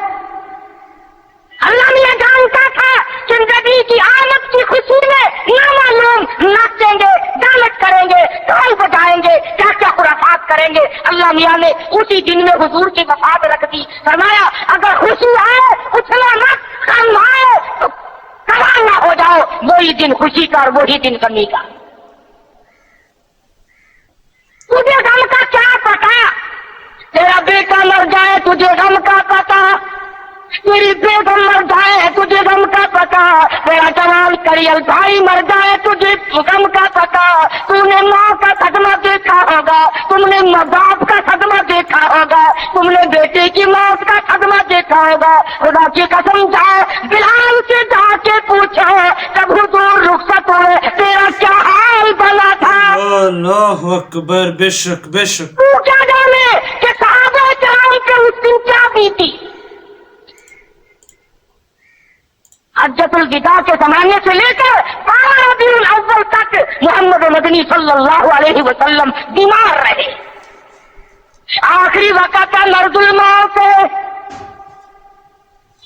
अल्लाह मियां जानता था कि नबी की आमद की खुशी में ना मालूम नाचेंगे, डांस करेंगे, ढोल बजाएंगे, क्या क्या खुराफात करेंगे। अल्लाह मियां ने उसी दिन में हुजूर की वफात रख दी। फरमाया अगर खुशी आए उछला मत, गम आए तो तबाह ना हो जाओ, वही दिन खुशी का और वही दिन गमी का। तुझे गम का क्या पता तेरा बेटा मर जाए तुझे गम का पता, तेरी बेगम मर जाए तुझे गम का पता, तेरा जवान करियल भाई मर जाए तुझे गम का पता। तूने माँ का सदमा देखा होगा, तुमने बाप का सदमा देखा होगा, तुमने बेटे की मौत का सदमा देखा होगा। खुदा की कसम जाओ बिलाल से जाके पूछो जब हुजूर रुखसत हुए तेरा क्या हाल बना था। अल्लाह अकबर, बेशक बेशक। तू क्या जाने कि सहाबा किराम पे उस दिन क्या बीती। हज्जतुल विदा के जमाने से लेकर 12 रबीउल अव्वल तक मोहम्मद मदनी सल्लल्लाहु अलैहि वसल्लम बीमार रहे। आखिरी वक़्त का मर्दुल मौत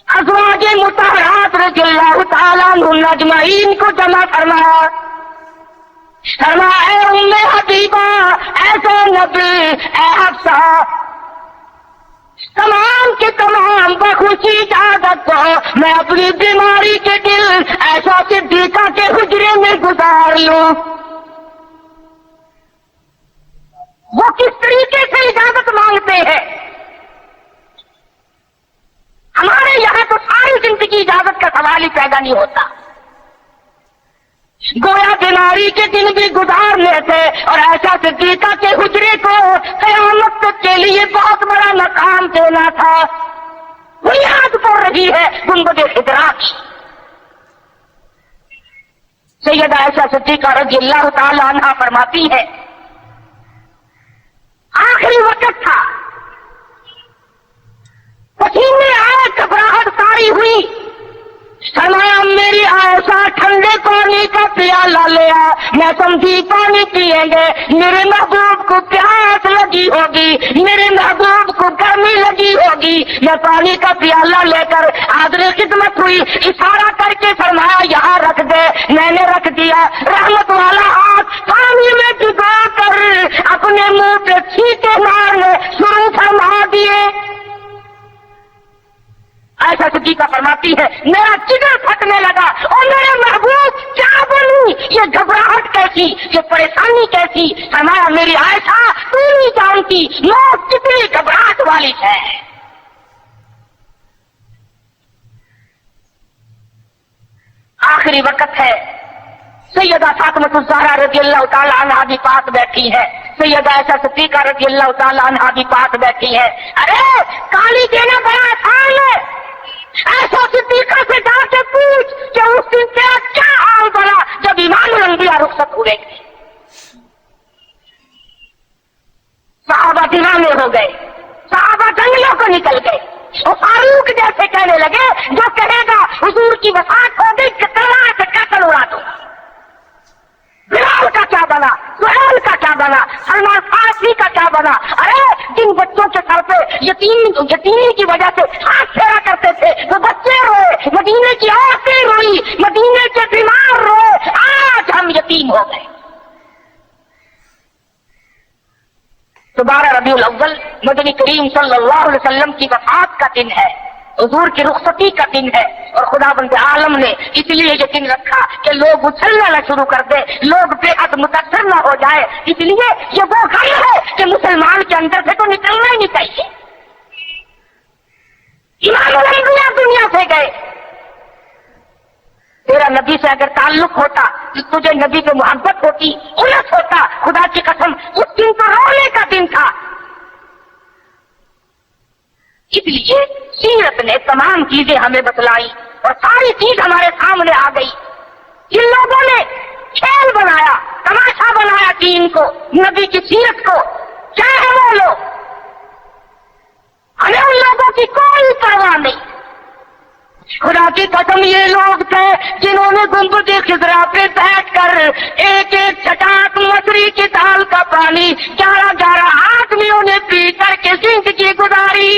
अज़वाजे मुतहरात रज़ियल्लाहु ताला अन्हुम अजमईन को जमा फरमाया। फरमाया ऐ उम्मे हबीबा, ऐसे नबी, ऐ हफ्सा, तमाम के तमाम बखुशी इजाजत दो मैं अपनी बीमारी के दिल ऐसा सिद्दीका के हुजरे में गुजार लूं। वो किस तरीके से इजाजत मांगते हैं। हमारे यहाँ तो सारी जिंदगी इजाजत का सवाल ही पैदा नहीं होता। गोया बीमारी के दिन भी गुजारने थे और ऐसा सिद्दीका के हुजरे को कयामत तक के लिए बहुत बड़ा मकाम देना था। वो याद पड़ रही है गुंबद खिदरा की। सैयदा आयशा सिद्दीका रज़ियल्लाहु ताला अन्हा फरमाती है, आखिरी वक्त था, पसीने आए, घबराहट सारी हुई। फरमाया मेरी आयशा ठंडे पानी का प्याला ले आ, मैं समझी पानी पिएंगे, मेरे महबूब को प्यास लगी होगी, मेरे महबूब को गर्मी लगी होगी। मैं पानी का प्याला लेकर हाज़िर खिदमत हुई, इशारा करके फरमाया यहाँ रख दे। मैंने रख दिया। रहमत वाला हाथ पानी में डुबा कर अपने मुंह पे छींटे मारने शुरू फरमा दिए। ऐसा सिद्दीका फरमाती है मेरा जिगर फटने लगा और मेरे महबूब क्या बोलूं, ये घबराहट कैसी, ये परेशानी कैसी। फरमाया मेरी आयशा तू नहीं जानती मौत कितनी घबराहट वाली है। आखिरी वक्त है, सैयदा फातिमा ज़हरा रज़ियल्लाहु ताला अन्हा भी पास बैठी है, सैयदा आयशा सिद्दीका रज़ियल्लाहु ताला अन्हा भी पास बैठी है। अरे गाली देना बड़ा आसान है। ऐसा सिद्दीका से जाके पूछ कि उस दिन तेरा क्या हाल बना जब इमामुल अंबिया रुखसत हुए। सहाबा दीवाने हो गए, सहाबा जंगलों को निकल गए। और फारूक जैसे कहने लगे जो कहेगा हुजूर की वफात हो गई तलवार से कत्ल उड़ा दूंगा। बिलाल का क्या बना, सुहैल का क्या बना, सलमान फारसी का क्या बना। अरे जिन बच्चों के सर पे यतीमी की वजह से हाथ फेरा करते थे वो बच्चे रोए, मदीने की औरतें रोई, मदीने के बीमार रोए। आज हम यतीम हो गए। 12 रबीउल अव्वल मदनी करीम सल्लल्लाहु अलैहि वसल्लम की वफात का दिन है, हुजूर की रुखसती का दिन है। और खुदाबंद आलम ने इसलिए ये दिन रखा कि लोग उछलना न शुरू कर दे, लोग बेहद मुतासर न हो जाए। इसलिए ये वो गम है कि मुसलमान के अंदर से तो निकलना ही नहीं चाहिए। इमामुल अंबिया दुनिया से गए। तेरा नबी से अगर ताल्लुक होता, तुझे नबी पे मोहब्बत होती, उलस होता, खुदा की कसम उस दिन तो रोने का दिन था। इसलिए सीरत ने तमाम चीजें हमें बतलाई और सारी चीज हमारे सामने आ गई। जिन लोगों ने खेल बनाया, तमाशा बनाया दीन को, नबी की सीरत को, क्या है वो लोग, हमें उन लोगों की कोई परवाह नहीं। खुदा की कसम ये लोग थे जिन्होंने गुंबद खिदरा पे बैठकर एक एक चटाक मछली की दाल का पानी 11-11 आदमियों ने पी करके जिंदगी गुजारी।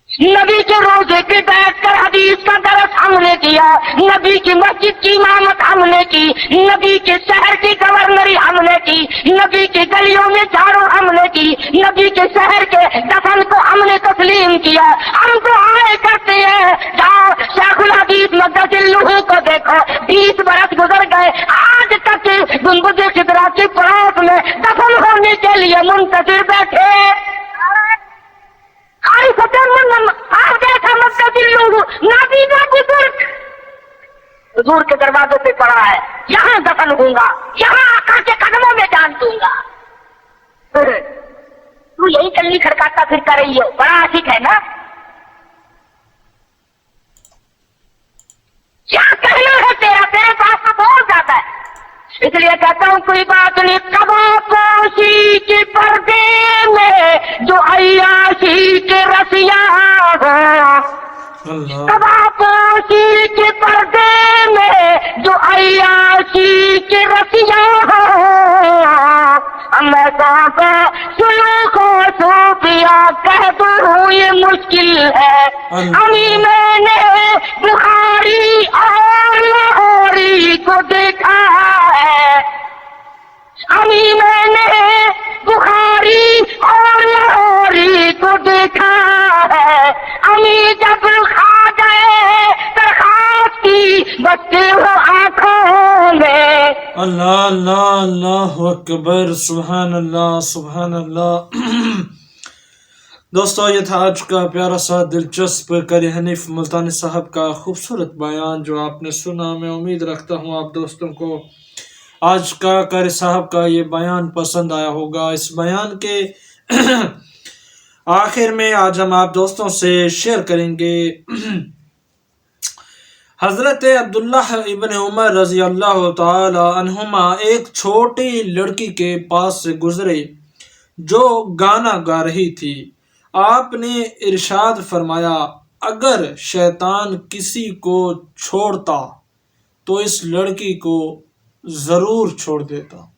नबी के रोजे पे बैठकर हदीस का दरस हमने किया, नबी की मस्जिद की इमामत हमने की, नबी के शहर की गवर्नरी हमने की, नबी की गलियों में झाड़ू हमने की, नबी के शहर के दफन को हमने तस्लीम किया। हम तो आए करते हैं, जाओ शेखुल हदीस मददुल्लाह को देखो, 20 बरस गुजर गए, आज तक गुंबद खिदरा के पड़ोस में दफन होने के लिए मुंतजिर बैठे। आप जैसा मुंतजिर लोग नाबीना बुजुर्ग हुजूर के दरवाजे पे पड़ा है, यहाँ दफन होऊंगा, यहाँ आका के कदमों में जान दूंगा। तू यही कल्ली खड़काता फिरता रही हो, बड़ा आशिक है ना? क्या कहना है तेरा? तेरे पास तो बहुत ज्यादा है, इसलिए कहता हूँ कोई बात नहीं। कबापोशी के पर्दे में जो अय्याशी के रसिया हो, कबापोशी के पर्दे में जो अय्याशी के रसिया हो, मैं तो सुनो को सूफिया कह दूँ ये मुश्किल है। अभी मैंने बुखारी और लाहौरी को देखा है, अभी मैंने बुखारी और लाहौरी को देखा है। अभी जब खा गए दरखास्त की बच्चे हो आंखों में। अल्लाह अल्लाह अल्लाह अकबर, सुभान अल्लाह सुभान अल्लाह। दोस्तों, ये था आज का प्यारा सा दिलचस्प कारी हनीफ मुल्तानी साहब का खूबसूरत बयान जो आपने सुना। मैं उम्मीद रखता हूँ आप दोस्तों को आज का कारी साहब का ये बयान पसंद आया होगा। इस बयान के आखिर में आज हम आप दोस्तों से शेयर करेंगे हजरत अब्दुल्लाह इब्न उमर रजी अल्लाह ताला अन्हुमा एक छोटी लड़की के पास से गुजरे जो गाना गा रही थी। आपने इरशाद फरमाया, अगर शैतान किसी को छोड़ता तो इस लड़की को जरूर छोड़ देता।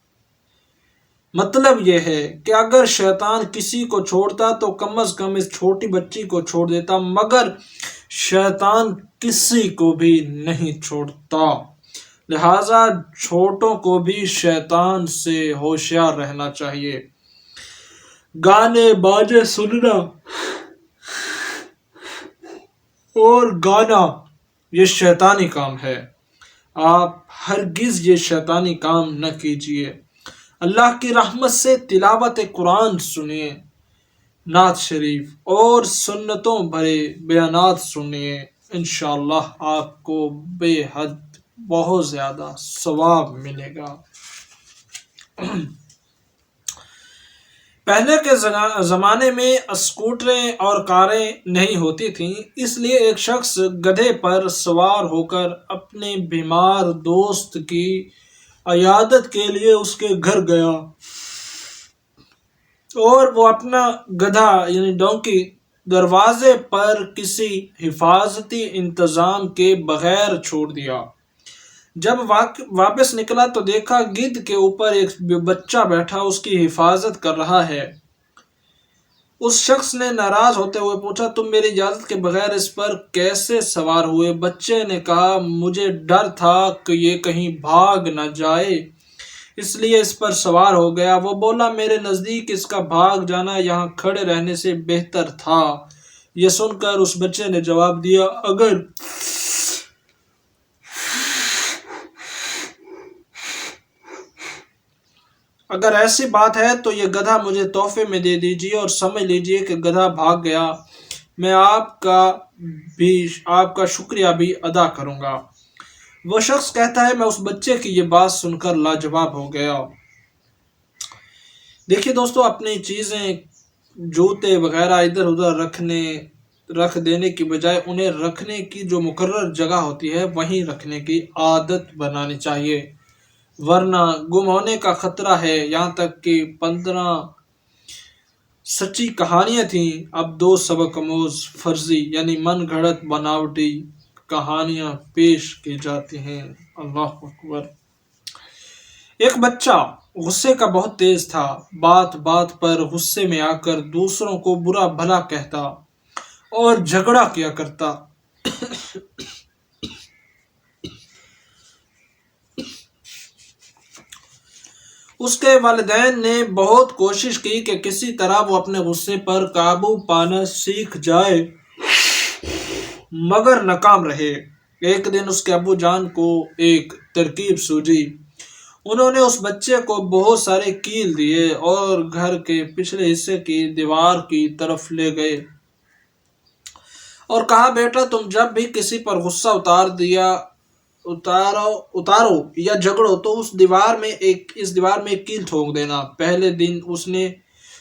मतलब यह है कि अगर शैतान किसी को छोड़ता तो कम से कम इस छोटी बच्ची को छोड़ देता, मगर शैतान किसी को भी नहीं छोड़ता। लिहाजा छोटों को भी शैतान से होशियार रहना चाहिए। गाने बाजे सुनना और गाना ये शैतानी काम है, आप हरगिज ये शैतानी काम न कीजिए। अल्लाह की रहमत से तिलावत कुरान सुनिए, नात शरीफ और सुन्नतों भरे बयानात सुनिए, इंशाअल्लाह आपको बेहद बहुत ज़्यादा सवाब मिलेगा। पहले के ज़माने में स्कूटरें और कारें नहीं होती थीं, इसलिए एक शख्स गधे पर सवार होकर अपने बीमार दोस्त की इयादत के लिए उसके घर गया और वो अपना गधा यानी डोंकी दरवाजे पर किसी हिफाजती इंतज़ाम के बगैर छोड़ दिया। जब वापस निकला तो देखा गिद्ध के ऊपर एक बच्चा बैठा उसकी हिफाजत कर रहा है। उस शख्स ने नाराज होते हुए पूछा, तुम मेरी इजाजत के बगैर इस पर कैसे सवार हुए? बच्चे ने कहा, मुझे डर था कि ये कहीं भाग न जाए, इसलिए इस पर सवार हो गया। वो बोला, मेरे नज़दीक इसका भाग जाना यहाँ खड़े रहने से बेहतर था। ये सुनकर उस बच्चे ने जवाब दिया, अगर ऐसी बात है तो ये गधा मुझे तोहफे में दे दीजिए और समझ लीजिए कि गधा भाग गया। मैं आपका शुक्रिया भी अदा करूंगा। वो शख्स कहता है, मैं उस बच्चे की ये बात सुनकर लाजवाब हो गया। देखिए दोस्तों, अपनी चीज़ें जूते वगैरह इधर उधर रख देने की बजाय उन्हें रखने की जो मुकर्रर जगह होती है वहीं रखने की आदत बनानी चाहिए, वरना गुम होने का खतरा है। यहाँ तक कि 15 सच्ची कहानियाँ थीं, अब 2 सबकमोज फर्जी यानी मन घड़त बनावटी कहानियाँ पेश की जाती हैं। अल्लाह अकबर। एक बच्चा गुस्से का बहुत तेज था, बात बात पर गुस्से में आकर दूसरों को बुरा भला कहता और झगड़ा किया करता। उसके वालिदैन ने बहुत कोशिश की कि किसी तरह वो अपने गुस्से पर काबू पाना सीख जाए, मगर नाकाम रहे। एक दिन उसके अब्बू जान को एक तरकीब सूझी। انہوں نے اس بچے کو بہت سارے کیل دیے اور گھر کے پچھلے حصے کی دیوار کی طرف لے گئے اور کہا بیٹا تم جب بھی کسی پر غصہ اتارو یا جھگڑو تو اس دیوار میں ایک کیل ٹھونک دینا۔ پہلے دن اس نے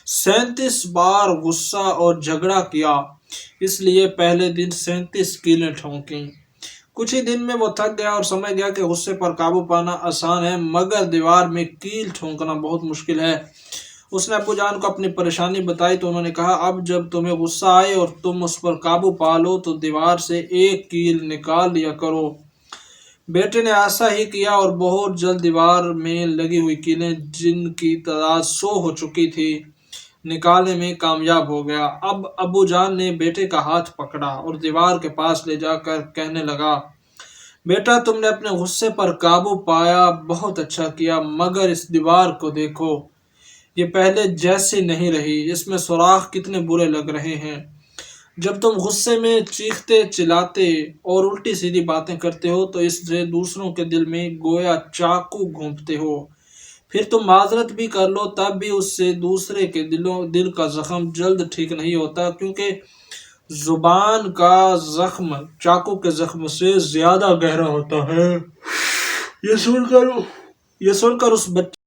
37 بار غصہ اور جھگڑا کیا، اس لیے پہلے دن 37 کیلیں ٹھونکیں۔ کچھ ہی دن میں وہ تھک گیا اور سمجھ گیا کہ غصے پر قابو پانا آسان ہے مگر دیوار میں کیل ٹھونکنا بہت مشکل ہے۔ اس نے ابو جان کو اپنی پریشانی بتائی تو انہوں نے کہا اب جب تمہیں غصہ آئے اور تم اس پر قابو پا لو تو دیوار سے ایک کیل نکال لیا کرو۔ بیٹے نے ایسا ہی کیا اور بہت جلد دیوار میں لگی ہوئی کیلیں جن کی تعداد 100 ہو چکی تھی نکالنے میں کامیاب ہو گیا۔ اب ابو جان نے بیٹے کا ہاتھ پکڑا اور دیوار کے پاس لے جا کر کہنے لگا بیٹا تم نے اپنے غصے پر قابو پایا، بہت اچھا کیا، مگر اس دیوار کو دیکھو، یہ پہلے جیسی نہیں رہی، اس میں سوراخ کتنے برے لگ رہے ہیں۔ جب تم غصے میں چیختے چلاتے اور الٹی سیدھی باتیں کرتے ہو تو اس سے دوسروں کے دل میں گویا چاقو گھونپتے ہو، پھر تم معذرت بھی کر لو تب بھی اس سے دوسرے کے دل کا زخم جلد ٹھیک نہیں ہوتا، کیونکہ زبان کا زخم چاقو کے زخم سے زیادہ گہرا ہوتا ہے۔ یہ سن کر اس بچے